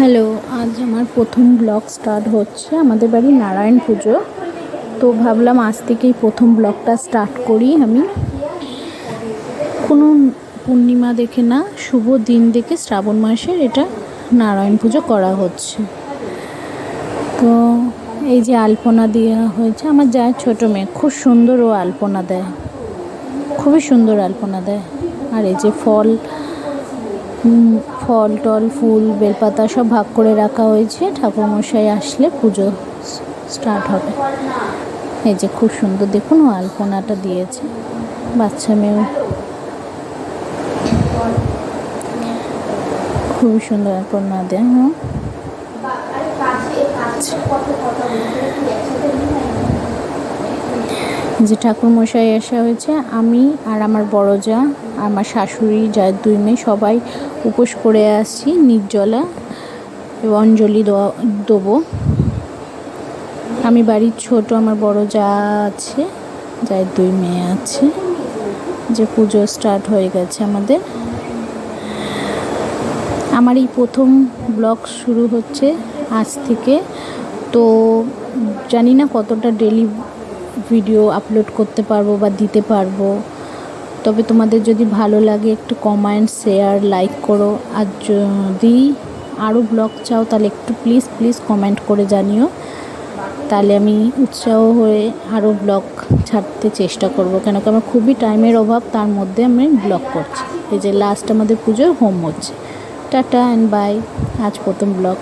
Hello, আজ আমার প্রথম ব্লগ স্টার্ট হচ্ছে। আমাদের বাড়ি নারায়ণ পুজো, তো ভাবলাম আজ থেকেই প্রথম ব্লগটা স্টার্ট করি। আমি কোনো পূর্ণিমা দেখে না, শুভ দিন দেখে শ্রাবণ মাসের এটা নারায়ণ পুজো করা হচ্ছে। তো এই যে আলপনা দেওয়া হয়েছে, আমার যায় ছোটো মেয়ে খুব সুন্দর ও আলপনা দেয়, খুবই সুন্দর আলপনা দেয়। আর এই যে ফল টল ফুল বেলপাতা সব ভাগ করে রাখা হয়েছে, ঠাকুরমশাই আসলে পুজো স্টার্ট হবে। এই যে খুব সুন্দর দেখুন ও আলপনাটা দিয়েছে, বাচ্চা মেয়ে খুবই সুন্দর আলপনা দেয়। যে ঠাকুরমশাই আসা হয়েছে, আমি আর আমার বড় যা, আমার শাশুড়ি, যার দুই মেয়ে সবাই উপোস করে আসছি, নির্জলা অঞ্জলি দেবো। আমি বাড়ির ছোট, আমার বড় যা আছে, যার দুই মেয়ে আছে। যে পুজো স্টার্ট হয়ে গেছে আমাদের। আমার এই প্রথম ব্লগ শুরু হচ্ছে আজ থেকে, তো জানি না কতটা ডেলি ভিডিও আপলোড করতে পারবো বা দিতে পারবো। তবে তোমাদের যদি ভালো লাগে একটু কমেন্ট, শেয়ার, লাইক করো। আর যদি আরও ব্লগ চাও তাহলে একটু প্লিজ কমেন্ট করে জানিও, তাহলে আমি উৎসাহ হয়ে আরও ব্লগ ছাড়তে চেষ্টা করব। কেন কি আমার খুবই টাইমের অভাব, তার মধ্যে আমি ব্লগ করছি। এই যে লাস্ট আমাদের পুজোর হোম হচ্ছে। টাটা অ্যান্ড বাই, আজ প্রথম ব্লগ।